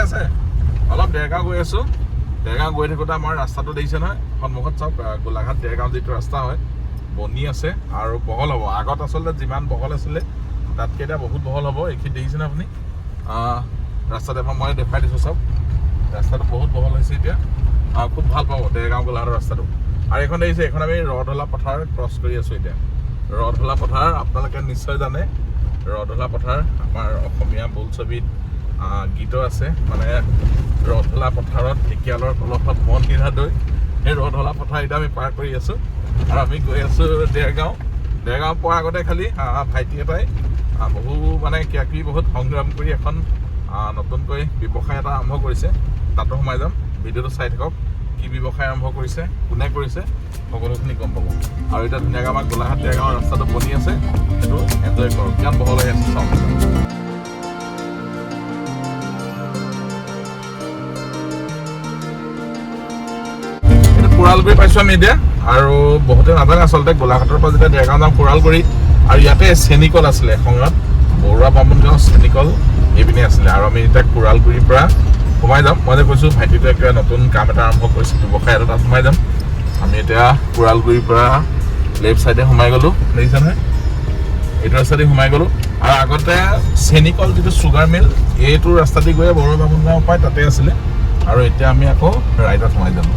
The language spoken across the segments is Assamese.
আছে অলপ দেৰগাঁও গৈ আছোঁ দেৰগাঁও গৈ থাকোঁতে আমাৰ ৰাস্তাটো দেখিছে নহয় সন্মুখত চাওক গোলাঘাট দেৰগাঁও যিটো ৰাস্তা হয় বনি আছে আৰু বহল হ'ব আগত আচলতে যিমান বহল আছিলে তাতকৈ এতিয়া বহুত বহল হ'ব এইখিনি দেখিছেনে আপুনি ৰাস্তাতে মই দেখাই দিছোঁ চাওক ৰাস্তাটো বহুত বহল হৈছে এতিয়া খুব ভাল পাব দেৰগাঁও গোলাঘাটৰ ৰাস্তাটো আৰু এইখন দেখিছে এইখন আমি ৰধলা পথাৰ ক্ৰছ কৰি আছোঁ এতিয়া ৰধলা পথাৰ আপোনালোকে নিশ্চয় জানে ৰধলা পথাৰ আমাৰ অসমীয়া বোলছবিত গীতো আছে মানে ৰধলা পথাৰত ঢেকীয়ালৰ কলহত মন নিধা দৈ সেই ৰধলা পথাৰ এতিয়া আমি পাৰ কৰি আছোঁ আৰু আমি গৈ আছোঁ দেৰগাঁও পোৱাৰ আগতে খালি ভাইটি এটাই বহু মানে কিবা কিবি বহুত সংগ্ৰাম কৰি এখন নতুনকৈ ব্যৱসায় এটা আৰম্ভ কৰিছে তাতো সোমাই যাম ভিডিঅ'টো চাই থাকক কি ব্যৱসায় আৰম্ভ কৰিছে কোনে কৰিছে সকলোখিনি গম পাব আৰু এতিয়া ধুনীয়াকৈ আমাৰ গোলাঘাট দেৰগাঁৱৰ ৰাস্তাটো বনি আছে সেইটো এনজয় কৰক কিমান বহল হৈ আছে চাওক কোৰালগুৰি পাইছোঁ আমি এতিয়া আৰু বহুতে নাজানে আচলতে গোলাঘাটৰ পৰা যেতিয়া দেৰগাঁও যাম কোৰালগুৰি আৰু ইয়াতে চেনিকল আছিলে এসময়ত বৰুৱা বামুণগাঁও চেনিকল এইপিনে আছিলে আৰু আমি এতিয়া কোৰালগুৰিৰ পৰা সোমাই যাম মই যে কৈছোঁ ভাইটিটোৱে একটা নতুন কাম এটা আৰম্ভ কৰিছে ব্যৱসায় এটা তাত সোমাই যাম আমি এতিয়া কোৰালগুৰিৰ পৰা লেফ্ট চাইডে সোমাই গ'লোঁ দেখিছে নহয় এইটো ৰাস্তাদি সোমাই গ'লোঁ আৰু আগতে চেনিকল যিটো চুগাৰ মিল এইটো ৰাস্তাদি গৈ বৰুৱা বামুণগাঁও পাই তাতে আছিলে আৰু এতিয়া আমি আকৌ ৰাইটত সোমাই যাম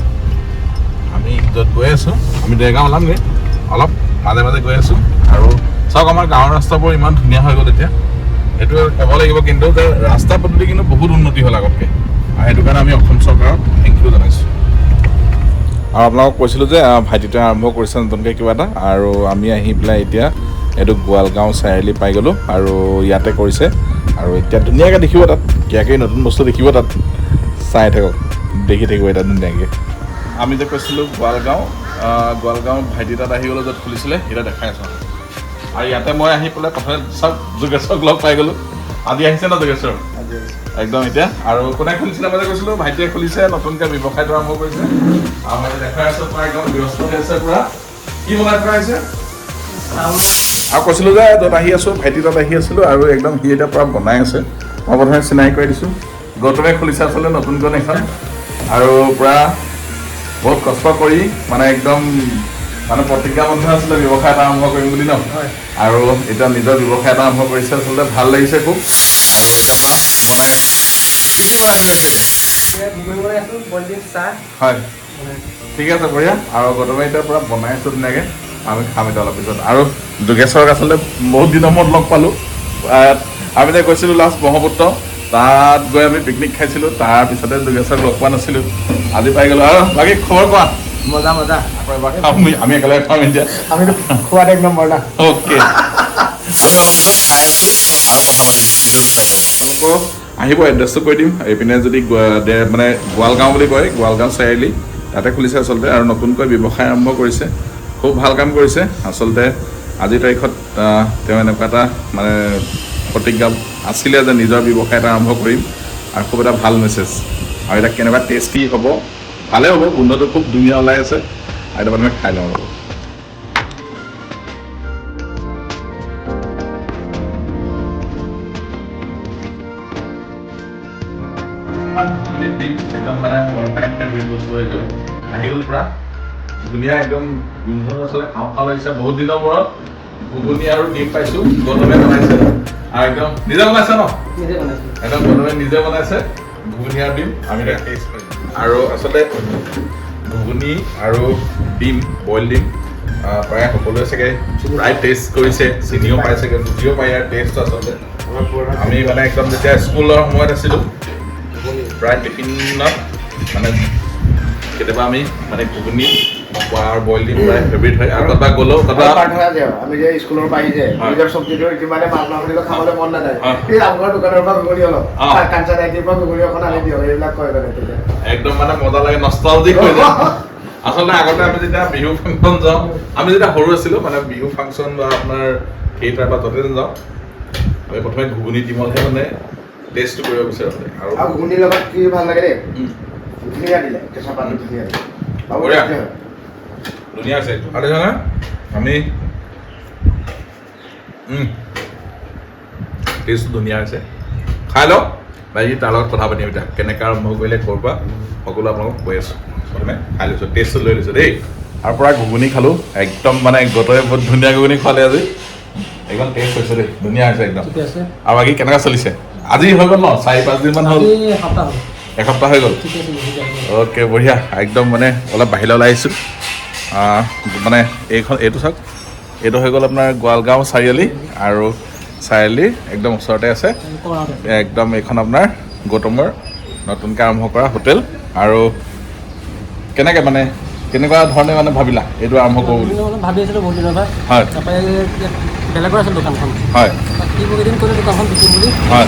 আমি য'ত গৈ আছোঁ আমি দেৰগাঁও ওলামগৈ অলপ মাজে মাজে গৈ আছোঁ আৰু চাওক আমাৰ গাঁৱৰ ৰাস্তাবোৰ ইমান ধুনীয়া হৈ গ'ল এতিয়া সেইটো ক'ব লাগিব কিন্তু যে ৰাস্তা পদূলি কিন্তু বহুত উন্নতি হ'ল আগতকৈ আৰু সেইটো কাৰণে আমি অসম চৰকাৰক থেংক ইউ জনাইছোঁ আৰু আপোনালোকক কৈছিলোঁ যে ভাইটিটোৱে আৰম্ভ কৰিছে নতুনকৈ কিবা এটা আৰু আমি আহি পেলাই এতিয়া এইটো গোৱালগাঁও চাৰিআলি পাই গ'লোঁ আৰু ইয়াতে কৰিছে আৰু এতিয়া ধুনীয়াকৈ দেখিব তাত কিয়াকৈ নতুন বস্তু দেখিব তাত চাই থাকক দেখি থাকিব এতিয়া ধুনীয়াকৈ আমি যে কৈছিলোঁ গোৱালগাঁও ভাইটি তাত আহি গ'লোঁ য'ত খুলিছিলে এতিয়া দেখাই আছোঁ আৰু ইয়াতে মই আহি পেলাই প্ৰথমে চাওক যোগেশ্বৰক লগ পাই গ'লোঁ আজি আহিছে ন যোগেশ্বৰ একদম এতিয়া আৰু কোনে খুলিছিলে মই যে কৈছিলোঁ ভাইটিয়ে খুলিছে নতুনকৈ ব্যৱসায়টো আৰম্ভ কৰিছে আৰু মই দেখাই আছোঁ পূৰা একদম ব্যস্ত হৈ আছে পূৰা কি বনাই থকা হৈছে আৰু কৈছিলোঁ যে য'ত আহি আছোঁ ভাইটি তাত আহি আছিলোঁ আৰু একদম সি এতিয়া পূৰা বনাই আছে মই প্ৰথমে চিনাকি কৰি দিছোঁ গৌতমে খুলিছে আচলতে নতুনকৈ এখন আৰু পূৰা বহুত কষ্ট কৰি মানে একদম মানে প্ৰতিজ্ঞাবদ্ধ আছিলে ব্যৱসায় এটা আৰম্ভ কৰিম বুলি ন আৰু এতিয়া নিজৰ ব্যৱসায় এটা আৰম্ভ কৰিছে আচলতে ভাল লাগিছে খুব আৰু এতিয়া পূৰা হয় ঠিক আছে বঢ়িয়া আৰু গৌতমে এতিয়া পূৰা বনাই আছোঁ ধুনীয়াকৈ আমি খাম এতিয়া অলপ পিছত আৰু যোগেশ্বৰক আচলতে বহুত দিনৰ মূৰত লগ পালোঁ আমি যে গৈছিলোঁ লাষ্ট ব্ৰহ্মপুত্ৰ তাত গৈ আমি পিকনিক খাইছিলোঁ তাৰপিছতে যোগেশ্বৰক লগ পোৱা নাছিলোঁ আজি পাই গ'লোঁ আৰু বাকী খবৰ কোৱা মজা মজা আমি একেলগে খাম এতিয়া আমিতো খোৱাত এক নম্বৰ না অ'কে আমি অলপ পিছত খাই আছোঁ আৰু কথা পাতিম ভিডিঅ'টো চাই থাকক আপোনালোকক আহিব এড্ৰেছটো কৈ দিম এইপিনে যদি মানে গোৱালগাঁও বুলি কয় গোৱালগাঁও চাৰিআলি তাতে খুলিছে আচলতে আৰু নতুনকৈ ব্যৱসায় আৰম্ভ কৰিছে খুব ভাল কাম কৰিছে আচলতে আজিৰ তাৰিখত তেওঁ এনেকুৱা এটা মানে প্ৰতিজ্ঞা আছিলে যে নিজৰ ব্যৱসায় এটা আৰম্ভ কৰিম আৰু খুব এটা ভাল মেছেজ আৰু এতিয়া কেনেকুৱা টেষ্টি হ'ব ভালে হ'ব গোন্ধটো খুব ধুনীয়া ওলাই আছে আৰু এটা মানুহে খাই লওঁ ৰ'ব একদম মানে বস্তু হৈ গ'ল আহি গ'ল পূৰা ধুনীয়া একদম গোন্ধ আচলতে খাওঁ খাওঁ লাগিছে বহুত দিনৰ মূৰত ঘুগুনি আৰু ডিম পাইছোঁ গৌতমে বনাইছে আৰু একদম নিজে বনাইছে ন একদম গৌতমে নিজে বনাইছে ঘুগুনি আৰু ডিম আমি এতিয়া টেষ্ট কৰিম আৰু আচলতে ঘুগুনি আৰু ডিম বইল ডিম প্ৰায় সকলোৱে চাগে প্ৰায় টেষ্ট কৰিছে চিনিও পাই চাগে বুজিও পায় ইয়াৰ টেষ্টটো আচলতে আমি মানে একদম যেতিয়া স্কুলৰ সময়ত আছিলোঁ প্ৰায় টিফিনত মানে কেতিয়াবা আমি মানে ঘুগুনি আৰু বইল ডিম প্ৰায় ফেভৰিট হয় আৰু ক'ৰবাত গ'লেও আমি যে স্কুলৰ পৰা আহি যে নিজৰ চব্জিটো যিমানে মাছ মাংস খাবলৈ মন নাযায় সেই আমাৰ দোকানৰ পৰা ঘুগুনি অলপ কাঞ্চা নাইটিৰ পৰা ঘুগুনি এখন আনি দিওঁ এইবিলাক কয় একদম মানে মজা লাগে নষ্টালজিক হৈ যায় আচলতে আগতে আমি যেতিয়া বিহু ফাংচন যাওঁ আমি যেতিয়া সৰু আছিলোঁ মানে বিহু ফাংচন বা আপোনাৰ থিয়েটাৰ বা য'তে যাওঁ আমি প্ৰথমে ঘুগুনি ডিমলহে মানে টেষ্টটো কৰিব বিচাৰোঁ আৰু ঘুগুনিৰ লগত কি ভাল লাগে দেই ধুনীয়া দিলে কেঁচা পানী ধুনীয়া ধুনীয়া আছে আৰু জানা আমি টেষ্টটো ধুনীয়া হৈছে খাই লওক বাকী তাৰ লগত কথা পাতিম এতিয়া কেনেকৈ আৰম্ভ কৰিলে ক'ৰ পৰা সকলো আপোনালোকক কৈ আছোঁ প্ৰথমে খাই লৈছোঁ টেষ্টটো লৈ লৈছোঁ দেই তাৰ পৰা ঘুগুনি খালোঁ একদম মানে গতৰে বহুত ধুনীয়া ঘুগুনি খোৱালে আজি একদম টেষ্ট হৈছে দেই ধুনীয়া হৈছে একদম আৰু বাকী কেনেকুৱা চলিছে আজি হৈ গ'ল ন 4-5 দিনমান হ'ল এসপ্তাহ হৈ গ'ল অ'কে বঢ়িয়া একদম মানে অলপ বাহিৰলৈ ওলাই আহিছোঁ মানে এইটো চাওক এইটো হৈ গ'ল আপোনাৰ গোৱালগাঁও চাৰিআলি আৰু চাৰিআলি একদম ওচৰতে আছে একদম এইখন আপোনাৰ গৌতমৰ নতুনকৈ আৰম্ভ কৰা হোটেল আৰু কেনেকৈ মানে কেনেকুৱা ধৰণে মানে ভাবিলা এইটো আৰম্ভ কৰোঁ বুলি ভাবি আছিলোঁ বহুত দিনৰ পৰা হয় তাৰপৰা বেলেগৰ আছিল দোকানখন হয় কেইদিন ক'লে দোকানখন বিকিম বুলি হয়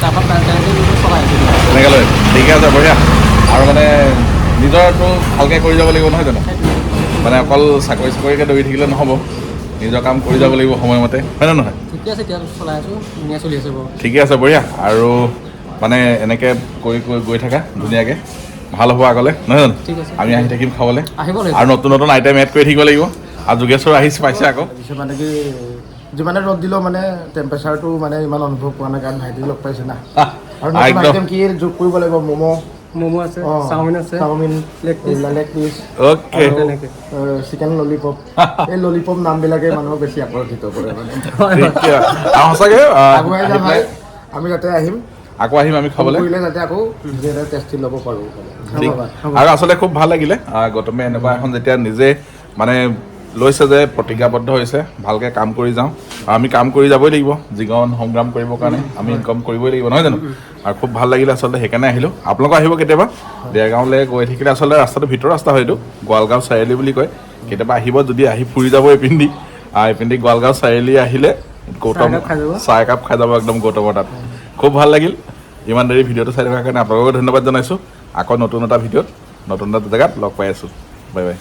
তাৰপৰা তেনেকৈ চলাই আছিলোঁ তেনেকৈ লৈ ঠিকে আছে বঢ়িয়া আৰু মানে নিজৰটো ভালকৈ কৰি যাব লাগিব নহয় জানো মানে অকল চাকৰিকৈ দৌৰি থাকিলে নহ'ব নিজৰ কাম কৰি যাব লাগিব সময়মতে হয় নে নহয় ঠিকে আছে এতিয়া চলাই আছোঁ ধুনীয়া চলি আছে বাৰু ঠিকে আছে বঢ়িয়া আৰু মানে এনেকৈ কৰি গৈ থাকা ধুনীয়াকৈ ভাল হ'ব আগলৈ নহয় জানো ঠিক আছে আমি আহি থাকিম খাবলৈ আহিব লাগিব আৰু নতুন নতুন আইটেম এড কৰি থাকিব লাগিব আৰু যোগেশ্বৰ পাইছে আকৌ মানে কি যিমানে ৰ'দ দিলেও মানে টেম্পাৰেচাৰটো মানে ইমান অনুভৱ পোৱা নাই কাৰণ ভাইটি লগ পাইছে না আৰু নতুন একদম আইটেম কি যোগ কৰিব লাগিব ম'ম' আছে চাওমিন লেগ পিচ অ'কে তেনেকৈ চিকেন ললিপপ এই ললিপপ নামবিলাকে মানুহক বেছি আকৰ্ষিত কৰে মানে আৰু সঁচাকৈ আগুৱাই যাম ভাই আমি যাতে আহিম আকৌ আহিম আমি খাবলৈ কৰিলে যাতে আকৌ ধুনীয়া টেষ্টি ল'ব পাৰোঁ ঠিক আৰু আচলতে খুব ভাল লাগিলে গৌতমে এনেকুৱা এখন যেতিয়া নিজে মানে লৈছে যে প্ৰতিজ্ঞাবদ্ধ হৈছে ভালকৈ কাম কৰি যাওঁ আৰু আমি কাম কৰি যাবই লাগিব জীৱন সংগ্ৰাম কৰিবৰ কাৰণে আমি ইনকাম কৰিবই লাগিব নহয় জানো আৰু খুব ভাল লাগিলে আচলতে সেইকাৰণে আহিলোঁ আপোনালোকে আহিব কেতিয়াবা দেৰগাঁৱলৈ গৈ থাকিলে আচলতে ৰাস্তাটো ভিতৰ ৰাস্তা হয় এইটো গোৱালগাঁও চাৰিআলি বুলি কয় কেতিয়াবা আহিব যদি আহি ফুৰি যাব এইপিনেদি গোৱালগাঁও চাৰিআলি আহিলে গৌতম চাহ একাপ খাই যাব একদম গৌতমৰ তাত খুব ভাল লাগিল ইমান দেৰি ভিডিঅ'টো চাই থকাৰ কাৰণে আপোনালোকক ধন্যবাদ জনাইছোঁ আকৌ নতুন এটা ভিডিঅ'ত নতুন এটা জেগাত লগ পাই আছোঁ বাই বাই